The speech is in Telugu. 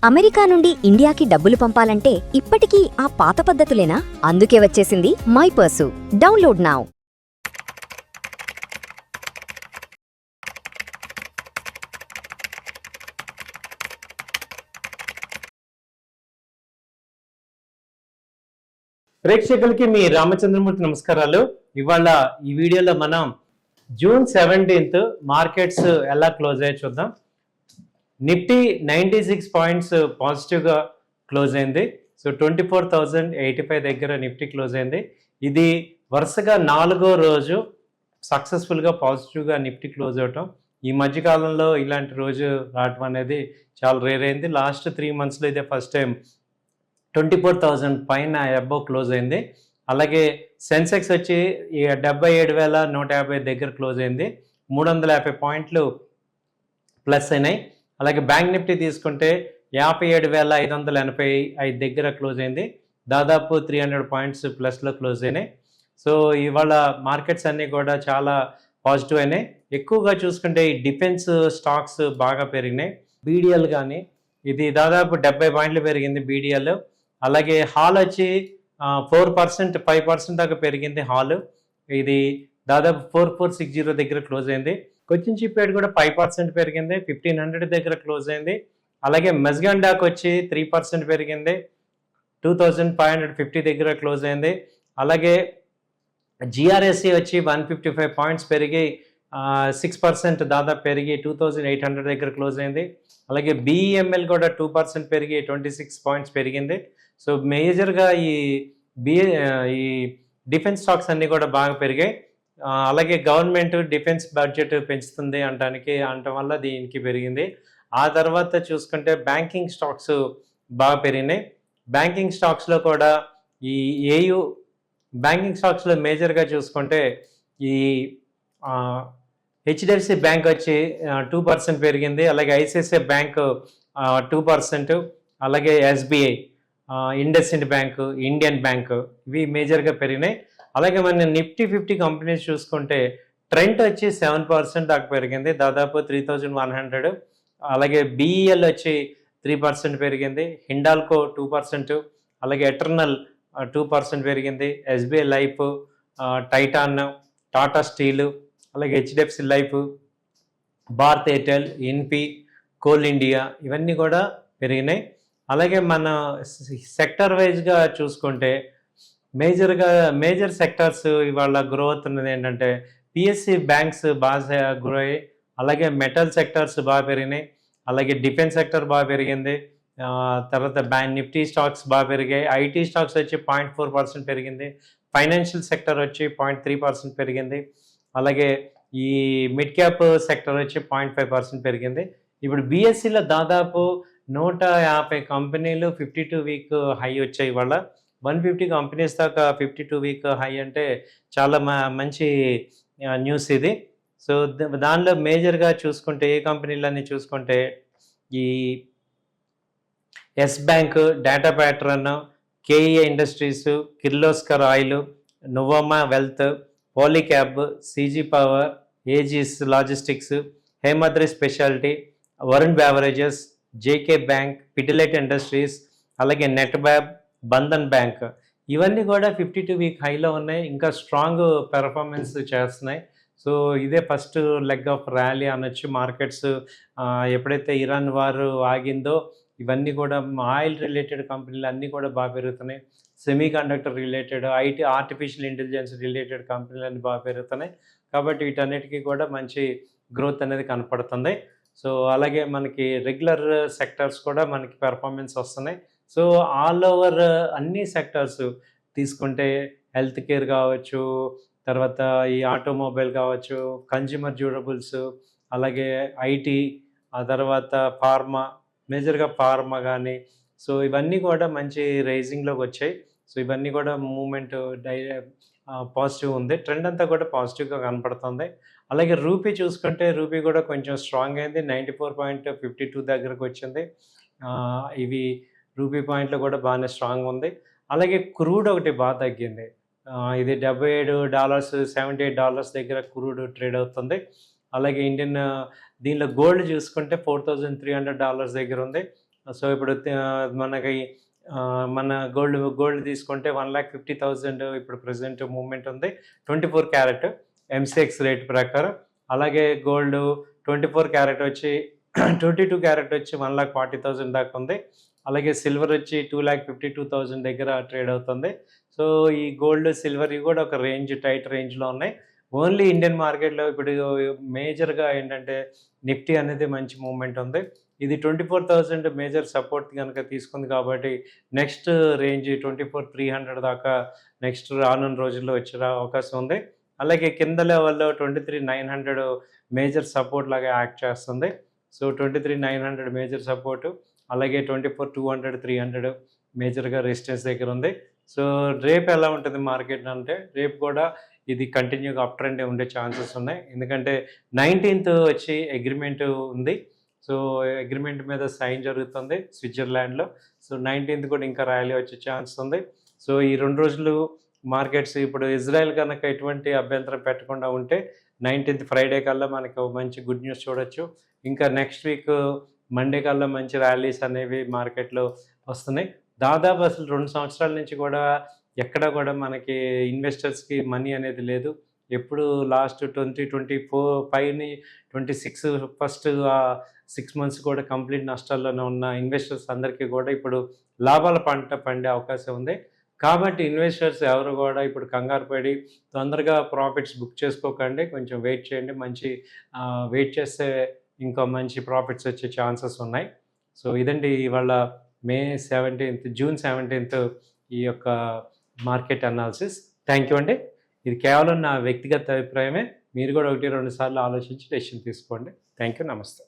అమెరికా నుండి ఇండియాకి డబ్బులు పంపాలంటే ఇప్పటికీ ఆ పాత పద్ధతులేనా? అందుకే వచ్చేసింది మైపర్సు. Download now. ప్రేక్షకులకి మీ రామచంద్రమూర్తి నమస్కారాలు. ఇవాళ ఈ వీడియోలో మనం జూన్ 17 మార్కెట్స్ ఎలా క్లోజ్ అయ్యో చూద్దాం. నిఫ్టీ 96 పాయింట్స్ పాజిటివ్గా క్లోజ్ అయింది. సో 24,085 దగ్గర నిఫ్టీ క్లోజ్ అయింది. ఇది వరుసగా 4వ రోజు సక్సెస్ఫుల్గా పాజిటివ్గా నిఫ్టీ క్లోజ్ అవటం. ఈ మధ్యకాలంలో ఇలాంటి రోజు రావటం అనేది చాలా రేర్ అయింది. లాస్ట్ 3 monthsలో ఇదే ఫస్ట్ టైం 24,000 పైన అబోవ్ క్లోజ్ అయింది. అలాగే సెన్సెక్స్ వచ్చి 77,150 దగ్గర క్లోజ్ అయింది. 350 పాయింట్లు ప్లస్ అయినాయి. అలాగే బ్యాంక్ నిఫ్టీ తీసుకుంటే 57,585 దగ్గర క్లోజ్ అయింది. దాదాపు 300 పాయింట్స్ ప్లస్లో క్లోజ్ అయినాయి. సో ఇవాళ మార్కెట్స్ అన్నీ కూడా చాలా పాజిటివ్ అయినాయి. ఎక్కువగా చూసుకుంటే ఈ డిఫెన్స్ స్టాక్స్ బాగా పెరిగినాయి. బీడిఎల్ కానీ ఇది దాదాపు 70 పాయింట్లు పెరిగింది బీడిఎల్. అలాగే హాల్ వచ్చి 4%, 5% దాకా పెరిగింది హాల్. ఇది దాదాపు 4460 దగ్గర క్లోజ్ అయింది. కొచ్చిన్ షిప్యార్డ్ కూడా 5% పెరిగింది, 1500 దగ్గర క్లోజ్ అయింది. అలాగే మెజ్గాన్ డాక్ వచ్చి 3% పెరిగింది, 2550 దగ్గర క్లోజ్ అయింది. అలాగే జిఆర్ఎస్సి వచ్చి 155 పాయింట్స్ పెరిగి 6% దాదాపు పెరిగి 2800 దగ్గర క్లోజ్ అయింది. అలాగే బిఈఎంఎల్ కూడా 2% పెరిగి 26 పాయింట్స్ పెరిగింది. సో మేజర్గా ఈ డిఫెన్స్ స్టాక్స్ అన్నీ కూడా బాగా పెరిగాయి. అలాగే గవర్నమెంట్ డిఫెన్స్ బడ్జెట్ పెంచుతుంది అనటం వల్ల దీనికి పెరిగింది. ఆ తర్వాత చూసుకుంటే బ్యాంకింగ్ స్టాక్స్ బాగా పెరిగినాయి. బ్యాంకింగ్ స్టాక్స్లో కూడా ఈ బ్యాంకింగ్ స్టాక్స్లో మేజర్గా చూసుకుంటే ఈ హెచ్డిఎఫ్సి బ్యాంక్ వచ్చి 2% పెరిగింది. అలాగే ఐసిఐసిఐ బ్యాంక్ 2%, అలాగే SBI, IndusInd bank, Indian bank ఇవి మేజర్గా పెరిగినాయి. అలాగే మన నిఫ్టీ 50 కంపెనీస్ చూసుకుంటే ట్రెంట్ వచ్చి 7% దాకా పెరిగింది, దాదాపు 3100. అలాగే బిఈఎల్ వచ్చి 3% పెరిగింది, హిండాల్కో 2%, అలాగే ఎటర్నల్ 2% పెరిగింది, SBI Life, Titan, Tata Steel, అలాగే HDFC Life, Bharat Airtel, Infy, Coal India ఇవన్నీ కూడా పెరిగినాయి. అలాగే మన సెక్టర్ వైజ్గా చూసుకుంటే మేజర్ సెక్టర్స్ ఇవాళ గ్రోత్ ఉన్నది ఏంటంటే పిఎస్సి బ్యాంక్స్ బాగా గ్రో అయ్యాయి. అలాగే మెటల్ సెక్టర్స్ బాగా పెరిగినాయి. అలాగే డిఫెన్స్ సెక్టర్ బాగా పెరిగింది. తర్వాత నిఫ్టీ స్టాక్స్ బాగా పెరిగాయి. ఐటీ స్టాక్స్ వచ్చి 0.4% పెరిగింది. ఫైనాన్షియల్ సెక్టర్ వచ్చి 0.3% పెరిగింది. అలాగే ఈ మిడ్ క్యాప్ సెక్టర్ వచ్చి 0.5% పెరిగింది. ఇప్పుడు బిఎస్సిలో దాదాపు 150 కంపెనీలు 52 వీక్ హై వచ్చాయి. ఇవాళ 150 కంపెనీస్ దాకా 52 వీక్ హై అంటే చాలా మంచి న్యూస్ ఇది. సో దానిలో మేజర్గా చూసుకుంటే ఏ కంపెనీలన్నీ చూసుకుంటే ఈ Yes Bank, Data Pattern, KEI Industries, Kirloskar Oil, Nuvama Wealth, Polycab, CG Power, Aegis Logistics, Hemadri Speciality, Varun Beverages, JK Bank, Pidilite Industries, అలాగే నెట్ బ్యాబ్, బంధన్ బ్యాంక్ ఇవన్నీ కూడా 52 వీక్ హైలో ఉన్నాయి. ఇంకా స్ట్రాంగ్ పెర్ఫార్మెన్స్ చేస్తున్నాయి. సో ఇదే ఫస్ట్ లెగ్ ఆఫ్ ర్యాలీ అనొచ్చు. మార్కెట్స్ ఎప్పుడైతే ఇరాన్ వారు ఆగిందో ఇవన్నీ కూడా ఆయిల్ రిలేటెడ్ కంపెనీలు అన్నీ కూడా బాగా పెరుగుతున్నాయి. Semi conductor related, IT, artificial intelligence related కంపెనీలు అన్నీ బాగా పెరుగుతున్నాయి. కాబట్టి వీటన్నిటికీ కూడా మంచి గ్రోత్ అనేది కనపడుతుంది. సో అలాగే మనకి రెగ్యులర్ సెక్టర్స్ కూడా మనకి పెర్ఫార్మెన్స్ వస్తున్నాయి. సో ఆల్ ఓవర్ అన్ని సెక్టర్స్ తీసుకుంటే హెల్త్ కేర్ కావచ్చు, తర్వాత ఈ ఆటోమొబైల్ కావచ్చు, కన్జ్యూమర్ డ్యూరబుల్స్, అలాగే ఐటీ, ఆ తర్వాత ఫార్మా, మేజర్గా ఫార్మా కానీ, సో ఇవన్నీ కూడా మంచి రైజింగ్లోకి వచ్చాయి. సో ఇవన్నీ కూడా మూమెంట్ పాజిటివ్ ఉంది. ట్రెండ్ అంతా కూడా పాజిటివ్గా కనపడుతుంది. అలాగే రూపీ చూసుకుంటే రూపీ కూడా కొంచెం స్ట్రాంగ్ అయింది, 94.52 దగ్గరకు వచ్చింది. ఇవి రూపీ పాయింట్లో కూడా బాగానే స్ట్రాంగ్ ఉంది. అలాగే క్రూడ్ ఒకటి బాగా తగ్గింది. ఇది $77, $78 దగ్గర క్రూడ్ ట్రేడ్ అవుతుంది. అలాగే దీనిలో గోల్డ్ చూసుకుంటే $4,300 దగ్గర ఉంది. సో ఇప్పుడు మనకి మన గోల్డ్ తీసుకుంటే 1,50,000 ఇప్పుడు ప్రెసెంట్ మూవ్మెంట్ ఉంది 24 క్యారెట్ ఎంసీఎక్స్ రేట్ ప్రకారం. అలాగే గోల్డ్ 24 క్యారెట్ వచ్చి 22 క్యారెట్ వచ్చి 1,40,000 దాకా ఉంది. అలాగే సిల్వర్ వచ్చి 2,52,000 దగ్గర ట్రేడ్ అవుతుంది. సో ఈ గోల్డ్ సిల్వర్ ఇవి కూడా ఒక టైట్ రేంజ్లో ఉన్నాయి. ఓన్లీ ఇండియన్ మార్కెట్లో ఇప్పుడు మేజర్గా ఏంటంటే నిఫ్టీ అనేది మంచి మూవ్మెంట్ ఉంది. ఇది 24,000 మేజర్ సపోర్ట్ కనుక తీసుకుంది కాబట్టి నెక్స్ట్ రేంజ్ 24,300 దాకా నెక్స్ట్ రానున్న రోజుల్లో వచ్చే అవకాశం ఉంది. అలాగే కింద లెవెల్లో 23,900 మేజర్ సపోర్ట్ లాగా యాక్ట్ చేస్తుంది. సో 23,900 మేజర్ సపోర్టు, అలాగే 24,200, 300 మేజర్గా రెసిస్టెన్స్ దగ్గర ఉంది. సో రేపు ఎలా ఉంటుంది మార్కెట్ అంటే రేపు కూడా ఇది కంటిన్యూగా అప్ ట్రెండ్ ఉండే ఛాన్సెస్ ఉన్నాయి. ఎందుకంటే 19th వచ్చి అగ్రిమెంట్ ఉంది. సో అగ్రిమెంట్ మీద సైన్ జరుగుతుంది స్విట్జర్లాండ్లో. సో 19th కూడా ఇంకా ర్యాలీ వచ్చే ఛాన్స్ ఉంది. సో ఈ 2 రోజులు మార్కెట్స్ ఇప్పుడు ఇజ్రాయెల్ కనుక ఎటువంటి అభ్యంతరం పెట్టకుండా ఉంటే 19th ఫ్రైడే కల్లా మనకు మంచి గుడ్ న్యూస్ చూడొచ్చు. ఇంకా నెక్స్ట్ వీక్ మండే కల్లా మంచి ర్యాలీస్ అనేవి మార్కెట్లో వస్తున్నాయి. దాదాపు అసలు 2 సంవత్సరాల నుంచి కూడా ఎక్కడ కూడా మనకి ఇన్వెస్టర్స్కి మనీ అనేది లేదు. ఎప్పుడు లాస్ట్ 2025 26 ఫస్ట్ 6 months కూడా కంప్లీట్ నష్టాల్లోనే ఉన్న ఇన్వెస్టర్స్ అందరికీ కూడా ఇప్పుడు లాభాల పంట పండే అవకాశం ఉంది. కాబట్టి ఇన్వెస్టర్స్ ఎవరు కూడా ఇప్పుడు కంగారు పడి తొందరగా ప్రాఫిట్స్ బుక్ చేసుకోకండి. కొంచెం వెయిట్ చేయండి. మంచి వెయిట్ చేస్తే ఇంకా మంచి ప్రాఫిట్స్ వచ్చే ఛాన్సెస్ ఉన్నాయి. సో ఇదండి ఇవాళ జూన్ 17th ఈ యొక్క మార్కెట్ అనాలిసిస్. థ్యాంక్ యూ అండి. ఇది కేవలం నా వ్యక్తిగత అభిప్రాయమే. మీరు కూడా 1-2 సార్లు ఆలోచించి డెసిషన్ తీసుకోండి. Thank you. నమస్తే.